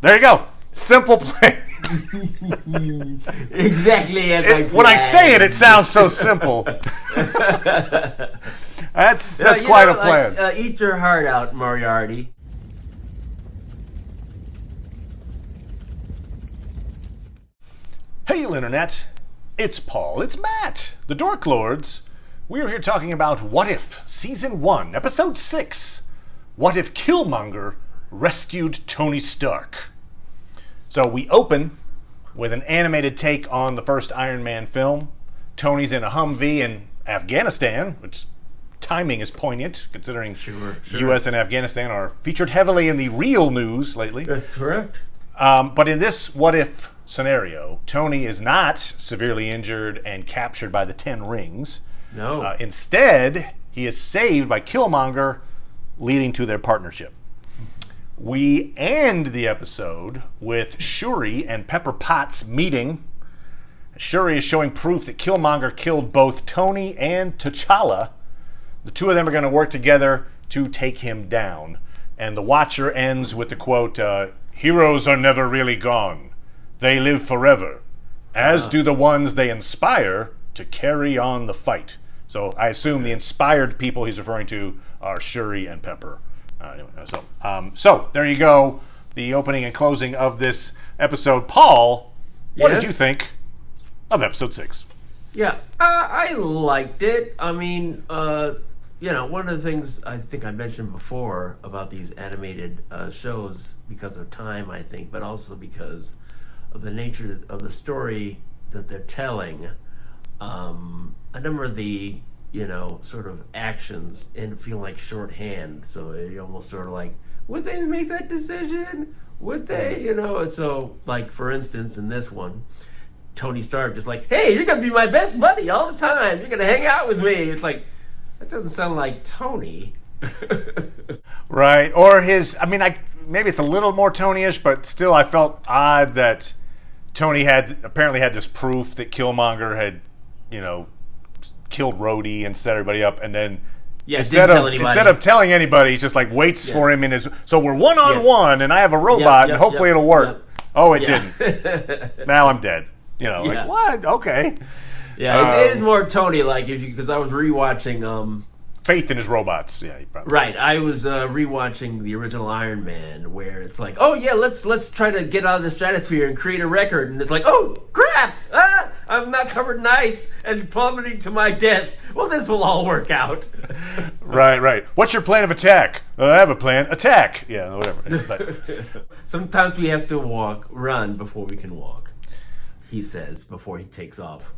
There you go. Simple plan. Exactly as I When I say it, it sounds so simple. That's quite a plan. Like, eat your heart out, Moriarty. Hey, Internet. It's Paul. It's Matt. The Dork Lords. We're here talking about What If, Season 1, Episode 6. What if Killmonger rescued Tony Stark? So we open with an animated take on the first Iron Man film. Tony's in a Humvee in Afghanistan, which timing is poignant, considering Sure. U.S. and Afghanistan are featured heavily in the real news lately. That's correct. But in this What If scenario, Tony is not severely injured and captured by the Ten Rings. No. Instead, he is saved by Killmonger, leading to their partnership. We end the episode with Shuri and Pepper Potts meeting. Shuri is showing proof that Killmonger killed both Tony and T'Challa. The two of them are going to work together to take him down. And the Watcher ends with the quote, "Heroes are never really gone. They live forever, as do the ones they inspire to carry on the fight." So I assume the inspired people he's referring to are Shuri and Pepper. So there you go. The opening and closing of this episode. Paul, what did you think of episode 6? Yeah, I liked it. I mean, one of the things I think I mentioned before about these animated shows, because of time, I think, but also because of the nature of the story that they're telling, a number of the sort of actions and feel like shorthand. So you almost sort of like, would they make that decision? Would they? And so, like, for instance, in this one, Tony Stark just like, hey, you're going to be my best buddy all the time. You're going to hang out with me. It's like, that doesn't sound like Tony. Right. Or maybe it's a little more Tony-ish, but still I felt odd that Tony apparently had this proof that Killmonger had, killed Rhodey and set everybody up, and then instead of telling anybody, he just like waits for him in his. So we're one-on-one, and I have a robot, and hopefully it'll work. Oh, it didn't. Now I'm dead. Like what? Okay. Yeah, it is more Tony-like because I was rewatching. Faith in his robots. Yeah, he probably. Right. I was rewatching the original Iron Man, where it's like, oh yeah, let's try to get out of the stratosphere and create a record, and it's like, oh crap, I'm not covered in ice and plummeting to my death. Well, this will all work out. Right. What's your plan of attack? I have a plan. Attack. Yeah, whatever. But sometimes we have to run before we can walk. He says before he takes off.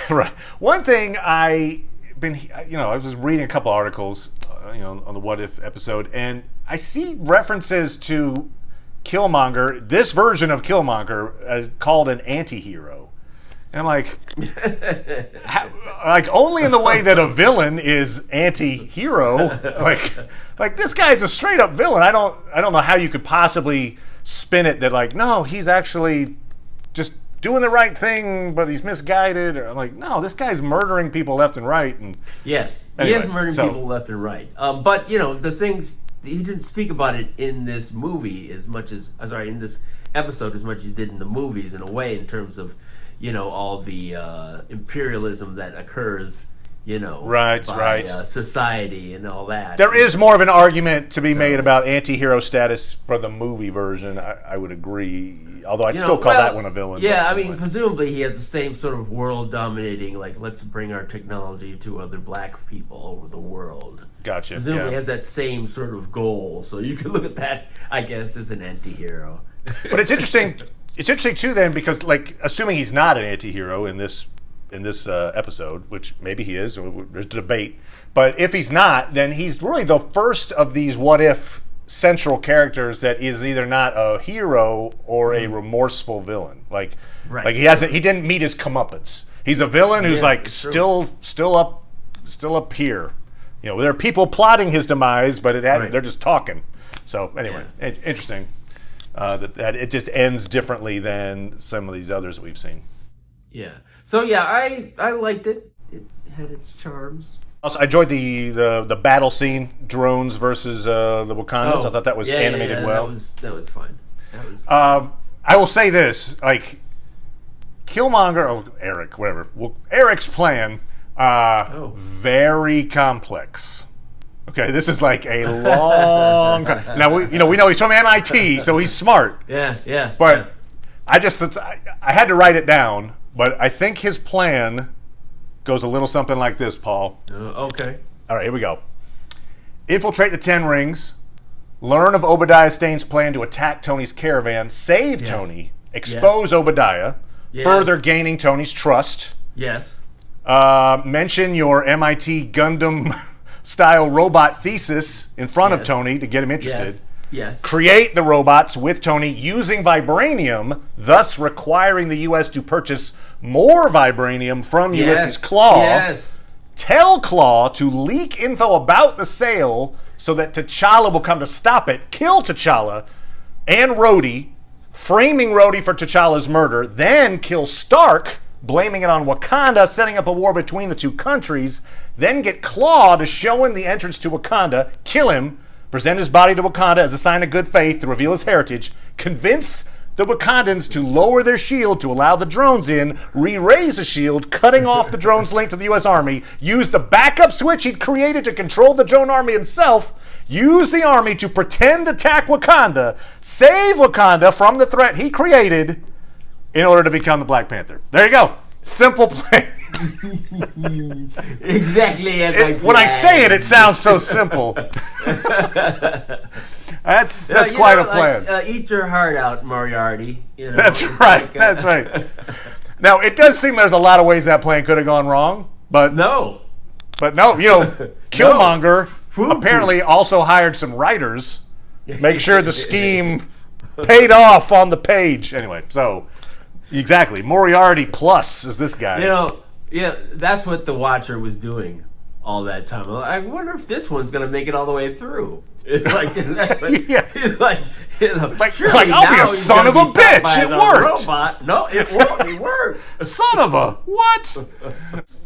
Right. One thing I was just reading a couple articles, on the What If episode, and I see references to Killmonger, this version of Killmonger, called an anti-hero. And I'm like, only in the way that a villain is anti-hero. Like this guy's a straight up villain. I don't know how you could possibly spin it that like, no, he's actually just doing the right thing, but he's misguided. Or I'm like, no, this guy's murdering people left and right. And yes, he is murdering people left and right. But the things he didn't speak about it in this movie as much as in this episode as much as he did in the movies, in a way, in terms of all the imperialism that occurs. By society and all that. There is more of an argument to be made about anti-hero status for the movie version. I would agree, although I'd still call that one a villain. Yeah, presumably he has the same sort of world-dominating, like, let's bring our technology to other black people over the world. Gotcha. Presumably he has that same sort of goal, so you could look at that, I guess, as an anti-hero. But it's interesting. It's interesting too, then, because assuming he's not an anti-hero in this episode, which maybe he is, there's debate. But if he's not, then he's really the first of these What If central characters that is either not a hero or a remorseful villain. Like he didn't meet his comeuppance. He's a villain who's still up here. There are people plotting his demise, but they're just talking. So anyway, interesting that it just ends differently than some of these others that we've seen. Yeah. So I liked it. It had its charms. Also, I enjoyed the battle scene, drones versus the Wakandans. I thought that was animated well. That was fine. That was I will say this, like, Killmonger, Eric, whatever. Well, Eric's plan, very complex. Okay, this is like a long. Now we know he's from MIT, so he's smart. Yeah. But I had to write it down. But I think his plan goes a little something like this, Paul. Okay. All right, here we go. Infiltrate the Ten Rings. Learn of Obadiah Stane's plan to attack Tony's caravan. Save Tony. Expose Obadiah. Further gaining Tony's trust. Yes. Mention your MIT Gundam-style robot thesis in front of Tony to get him interested. Yes. Create the robots with Tony using vibranium, thus requiring the U.S. to purchase more vibranium from Ulysses Claw. Yes. Tell Claw to leak info about the sale so that T'Challa will come to stop it, kill T'Challa and Rhodey, framing Rhodey for T'Challa's murder, then kill Stark, blaming it on Wakanda, setting up a war between the two countries, then get Claw to show him the entrance to Wakanda, kill him, present his body to Wakanda as a sign of good faith to reveal his heritage, convince the Wakandans to lower their shield to allow the drones in, re-raise the shield, cutting off the drone's link to the U.S. Army, use the backup switch he'd created to control the drone army himself, use the army to pretend attack Wakanda, save Wakanda from the threat he created in order to become the Black Panther. There you go. Simple plan. Exactly as I when I say it, it sounds so simple. That's quite a plan. Like, eat your heart out, Moriarty. That's right. That's right. Now, it does seem there's a lot of ways that plan could have gone wrong, but no, Killmonger apparently also hired some writers, make sure the scheme paid off on the page. Anyway, so exactly, Moriarty plus is this guy. That's what the Watcher was doing all that time. I wonder if this one's going to make it all the way through. It's like, it's like, I'll be a son of a bitch. It worked. Robot. No, it won't. It worked. Son of a what?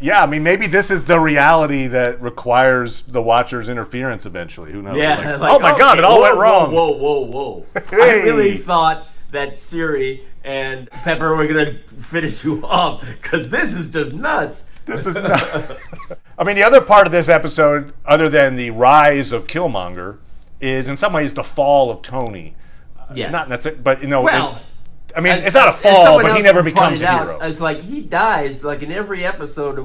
Yeah, I mean, maybe this is the reality that requires the Watcher's interference eventually. Who knows? Yeah. Oh my God, it all went wrong. Whoa. Hey. I really thought that Siri and Pepper were going to finish you off because this is just nuts. This is nuts. I mean, the other part of this episode, other than the rise of Killmonger, is in some ways the fall of Tony. Yeah. Not necessarily, but it's as, not a fall, but he never becomes a hero. It's like he dies like in every episode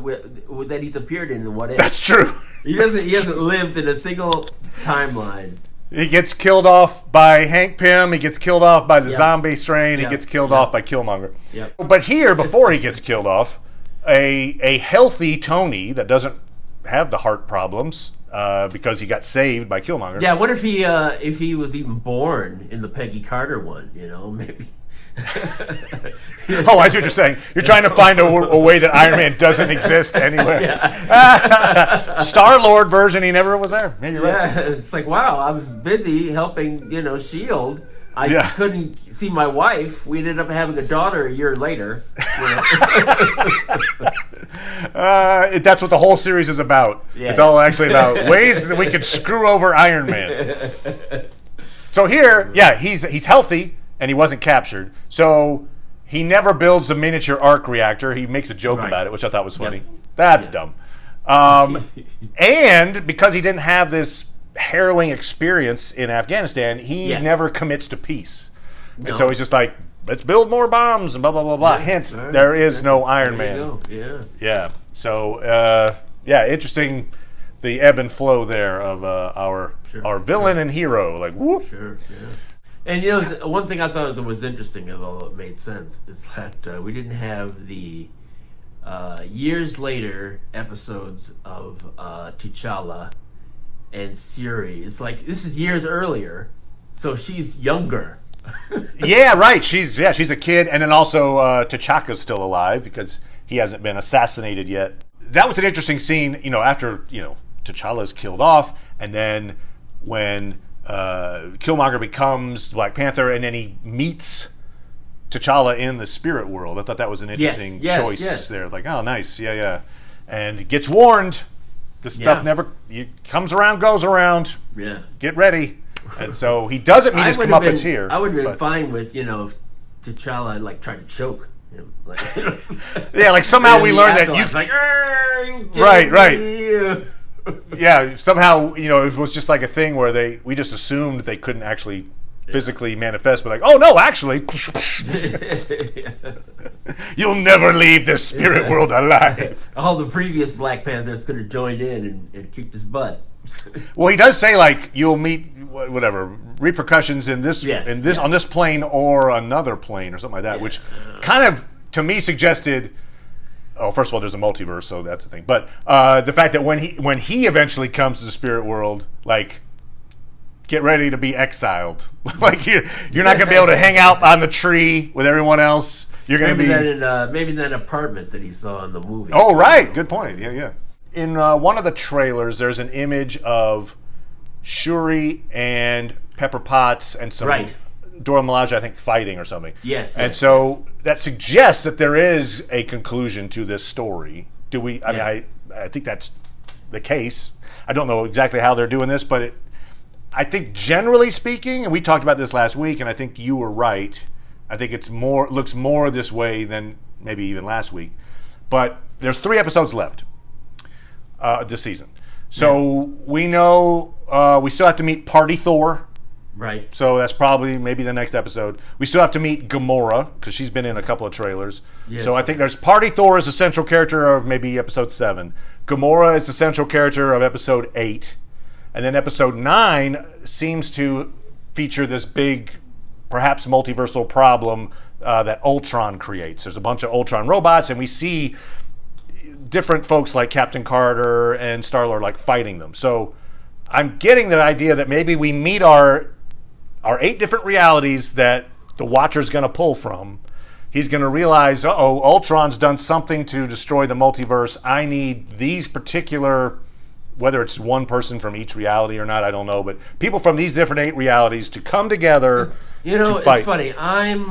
that he's appeared in. That's true. He hasn't lived in a single timeline. He gets killed off by Hank Pym. He gets killed off by the zombie strain. He gets killed off by Killmonger. Yep. But here, before he gets killed off, a healthy Tony that doesn't have the heart problems because he got saved by Killmonger. Yeah, what if he was even born in the Peggy Carter one? Maybe. Oh, I see what you're saying. You're trying to find a way that Iron Man doesn't exist anywhere. Star-Lord version, he never was there. Maybe you're right. Yeah, it's like, wow, I was busy helping, S.H.I.E.L.D. I couldn't see my wife. We ended up having a daughter a year later. That's what the whole series is about. Yeah. It's all actually about ways that we could screw over Iron Man. So here, he's healthy and he wasn't captured. So he never builds a miniature arc reactor. He makes a joke about it, which I thought was funny. Yep. That's dumb. And because he didn't have this harrowing experience in Afghanistan, he never commits to peace. No. And so he's just like, let's build more bombs and blah, blah, blah, blah. Hence, there is no Iron Man. Yeah. So, interesting, the ebb and flow there of our villain and hero. Like, whoop. Sure, yeah. And, one thing I thought that was interesting, although it made sense, is that we didn't have the years later episodes of T'Challa and Shuri. It's like this is years earlier, so she's younger. Yeah, right. She's a kid, and then also T'Chaka's still alive because he hasn't been assassinated yet. That was an interesting scene. After T'Challa's killed off, and then when Killmonger becomes Black Panther, and then he meets T'Challa in the spirit world. I thought that was an interesting choice there. Like, oh, nice, yeah, and gets warned. This stuff never comes around, goes around. Yeah. Get ready. And so he doesn't meet his comeuppance here. I would have been fine with, if T'Challa like tried to choke him. Like, yeah, like somehow we learned that you... Like, right. Yeah, somehow, it was just like a thing where we just assumed they couldn't actually physically manifest, but like, oh no, actually, you'll never leave this spirit world alive. All the previous Black Panthers could have joined in and kicked his butt. Well, he does say like you'll meet whatever repercussions in this on this plane or another plane or something like that, which kind of to me suggested. Oh, first of all, there's a multiverse, so that's the thing. But the fact that when he eventually comes to the spirit world, like, get ready to be exiled. Like you're not gonna be able to hang out on the tree with everyone else. You're gonna maybe that apartment that he saw in the movie. Oh, right, good point. Yeah. In one of the trailers, there's an image of Shuri and Pepper Potts and some Dora Milaje, I think, fighting or something. Yes. And so that suggests that there is a conclusion to this story. Do we? I mean, I think that's the case. I don't know exactly how they're doing this, but I think generally speaking, and we talked about this last week, and I think you were right. I think looks more this way than maybe even last week. But there's 3 episodes left this season. So we know we still have to meet Party Thor. Right. So that's probably maybe the next episode. We still have to meet Gamora because she's been in a couple of trailers. Yeah. So I think there's Party Thor is the central character of maybe episode 7. Gamora is the central character of episode 8. And then episode 9 seems to feature this big, perhaps multiversal problem that Ultron creates. There's a bunch of Ultron robots, and we see different folks like Captain Carter and Star-Lord like fighting them. So I'm getting the idea that maybe we meet our 8 different realities that the Watcher's going to pull from. He's going to realize, Ultron's done something to destroy the multiverse. I need these particular, whether it's one person from each reality or not, I don't know, but people from these different 8 realities to come together to fight. It's funny. I'm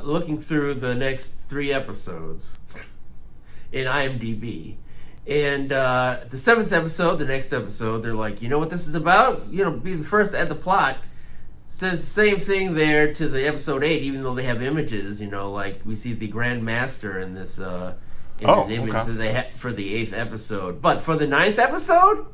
looking through the next 3 episodes in IMDb. And the 7th episode, the next episode, they're like, you know what this is about? Be the first to add the plot. Says the same thing there to the episode 8, even though they have images, like we see the Grand Master in this image that they have for the 8th episode. But for the 9th episode,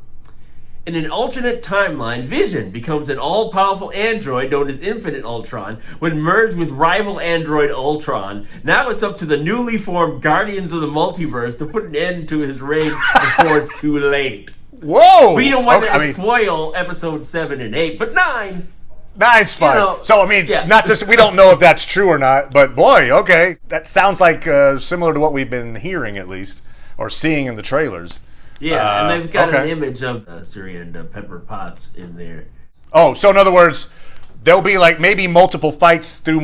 in an alternate timeline, Vision becomes an all-powerful android known as Infinite Ultron when merged with rival android Ultron. Now it's up to the newly formed Guardians of the Multiverse to put an end to his reign before it's too late. Whoa! We don't want to spoil episode 7 and 8, but 9... 9's fine. So, I mean, not just, we don't know if that's true or not, but boy, okay. That sounds like similar to what we've been hearing, at least, or seeing in the trailers. Yeah, and they've got an image of Shuri and Pepper Potts in there. Oh, so in other words, there'll be like maybe multiple fights through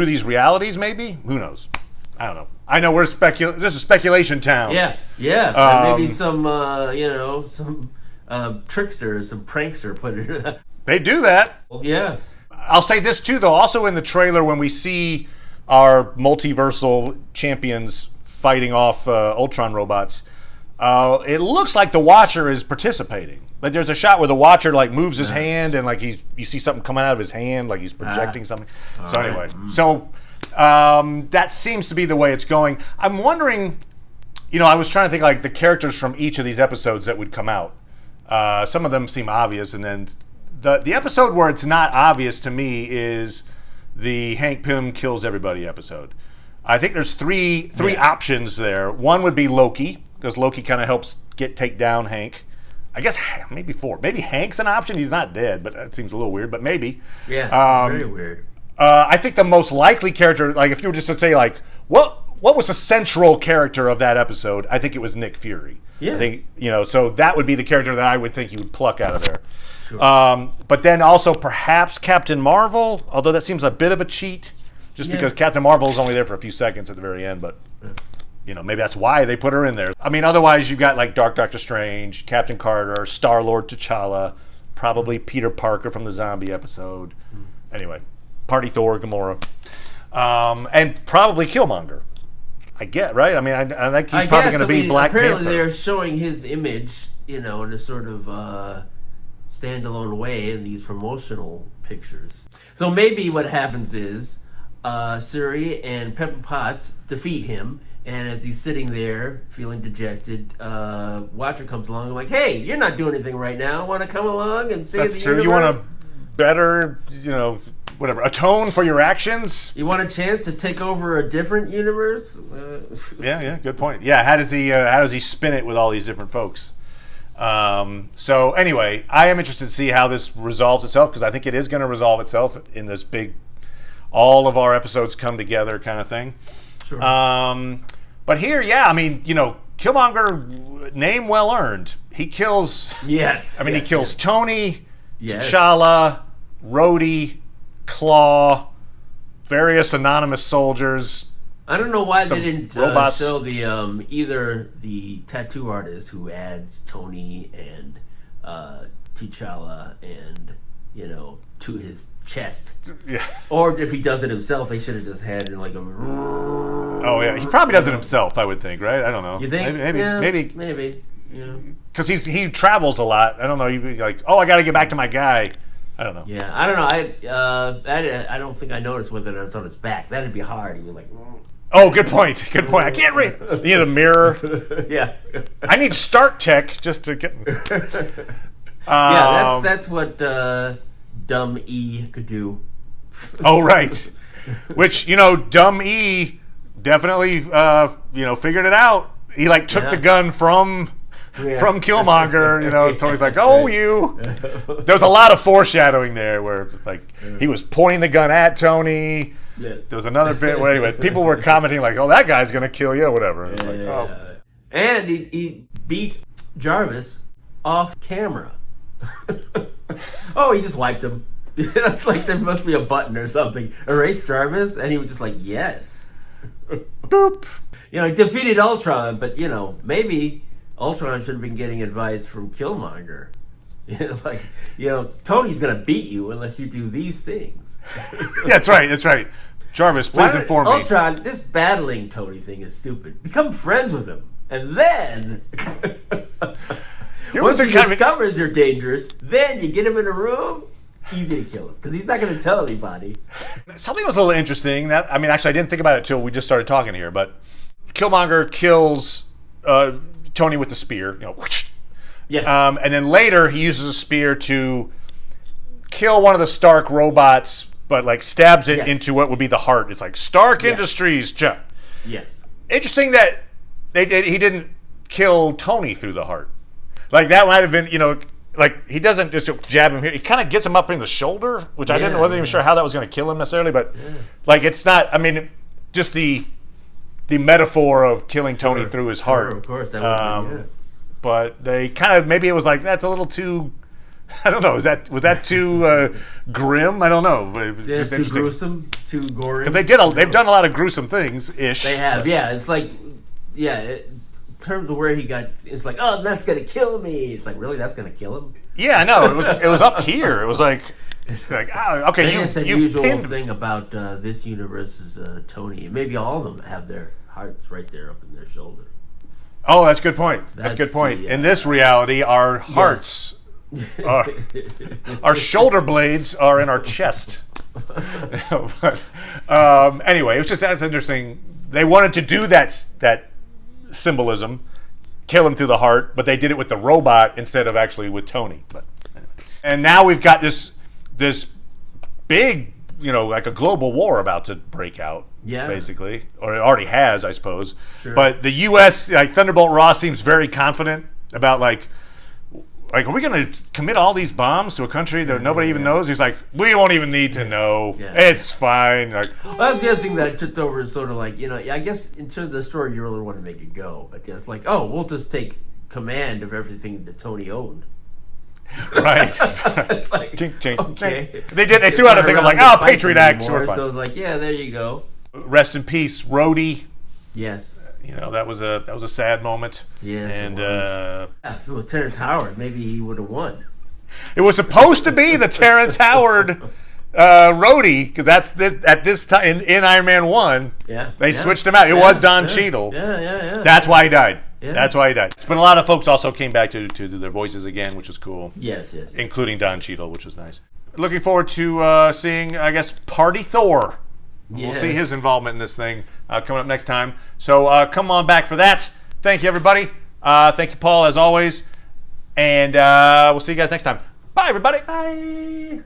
these realities, maybe? Who knows? I don't know. I know this is speculation town. Yeah. Maybe some, some trickster, some prankster put it. They do that. Yeah. I'll say this too, though. Also in the trailer, when we see our multiversal champions fighting off Ultron robots, it looks like the Watcher is participating. Like there's a shot where the Watcher like moves his hand and like you see something coming out of his hand, like he's projecting something. So anyway, that seems to be the way it's going. I'm wondering, I was trying to think like the characters from each of these episodes that would come out. Some of them seem obvious, and then the episode where it's not obvious to me is the Hank Pym kills everybody episode. I think there's three options there. One would be Loki, because Loki kind of helps take down Hank. I guess maybe 4. Maybe Hank's an option. He's not dead, but that seems a little weird, but maybe. Yeah, very weird. I think the most likely character, like if you were just to say like, what was the central character of that episode, I think it was Nick Fury. Yeah. I think, so that would be the character that I would think you would pluck out of there. Sure. But then also perhaps Captain Marvel, although that seems a bit of a cheat, just because Captain Marvel is only there for a few seconds at the very end, but maybe that's why they put her in there. I mean, otherwise you've got like Doctor Strange, Captain Carter, Star-Lord, T'Challa, probably Peter Parker from the zombie episode. Anyway, Party Thor, Gamora, and probably Killmonger. I get, right? I mean, I think he's probably going to be Black Panther. Apparently they're showing his image, in a sort of standalone way in these promotional pictures. So maybe what happens is Shuri and Pepper Potts defeat him, and as he's sitting there feeling dejected, Watcher comes along and like, hey, you're not doing anything right now. Want to come along and save the That's true. universe? You want to better, whatever, atone for your actions? You want a chance to take over a different universe? Yeah, good point. Yeah, how does he spin it with all these different folks? So anyway, I am interested to see how this resolves itself, because I think it is going to resolve itself in this big, all of our episodes come together kind of thing. Sure. But here, Killmonger, name well earned. He kills. Yes. He kills Tony, Yes. T'Challa, Rhodey, Claw, various anonymous soldiers. I don't know why Some they didn't robots. show the either the tattoo artist who adds Tony and T'Challa and to his chest. Yeah. Or if he does it himself, they should have just had like a. Oh yeah, he probably does it himself. I would think, right? I don't know. You think? Maybe. Yeah. Because he travels a lot. I don't know. You'd be like, oh, I got to get back to my guy. I don't know. Yeah, I don't know. I don't think I noticed whether it's on his back. That'd be hard. He'd be like. Oh, good point. Good point. I can't read. You need a mirror. Yeah. I need Start Tech just to get. Yeah, that's what Dumb E could do. Oh, right. Which Dumb E definitely figured it out. He took the gun from Killmonger. Tony's like, oh, you. There was a lot of foreshadowing there where it's like he was pointing the gun at Tony. Yes. There was another bit where people were commenting like, oh, that guy's going to kill you or whatever. Oh. And he beat Jarvis off camera. Oh, he just wiped him. It's like there must be a button or something. Erase Jarvis, and he was just like, yes. Boop. He defeated Ultron, but maybe Ultron should have been getting advice from Killmonger. Tony's gonna beat you unless you do these things. That's right. Jarvis, please inform me. Ultron, this battling Tony thing is stupid. Become friends with him, and then once he discovers you're dangerous, then you get him in a room. Easy to kill him because he's not going to tell anybody. Something was a little interesting. Actually, I didn't think about it till we just started talking here. But Killmonger kills Tony with the spear. Yes. And then later he uses a spear to kill one of the Stark robots, but stabs it into what would be the heart. It's like Stark Industries. Yes. Interesting that he didn't kill Tony through the heart. That might have been he doesn't just jab him here. He kind of gets him up in the shoulder, which I wasn't even sure how that was going to kill him necessarily. But it's not. Just the metaphor of killing Tony through his heart. Of course, that would be, But they kind of maybe it was that's a little too. I don't know. Was that too grim? I don't know. Just too gruesome, too gory. Because they've done a lot of gruesome things ish. They have, It's in terms of where he got, it's like, oh, that's gonna kill me. It's like, really, that's gonna kill him? Yeah, I know. It was up here. It was like, okay, That's the you usual pinned thing about this universe is Tony. Maybe all of them have their hearts right there up in their shoulder. Oh, that's a good point. That's a good point. In this reality, our hearts, our shoulder blades are in our chest. But anyway, it was that's interesting. They wanted to do that symbolism, kill him through the heart, but they did it with the robot instead of actually with Tony. But anyway. And now we've got this big, a global war about to break out. Yeah, basically, or it already has, I suppose. Sure. But the U.S. Thunderbolt Ross seems very confident about are we going to commit all these bombs to a country that nobody even knows? He's like, we won't even need to know. Yeah. It's fine. Well, that's the other thing that I took over is sort of I guess in terms of the story, you really want to make it go. But it's we'll just take command of everything that Tony owned. Right. It's chink, chink, okay. They threw out a thing of Patriot Act. So it's yeah, there you go. Rest in peace, Rhodey. Yes. That was a sad moment. Yeah. And if it was Terrence Howard, maybe he would have won. It was supposed to be the Terrence Howard Rhodey, because that's at this time in Iron Man 1. Yeah. They switched him out. It was Don Cheadle. Yeah. That's why he died. Yeah. That's why he died. But a lot of folks also came back to do their voices again, which was cool. Yes. Including Don Cheadle, which was nice. Looking forward to seeing, I guess, Party Thor. We'll see his involvement in this thing coming up next time. So come on back for that. Thank you, everybody. Thank you, Paul, as always. And we'll see you guys next time. Bye, everybody. Bye.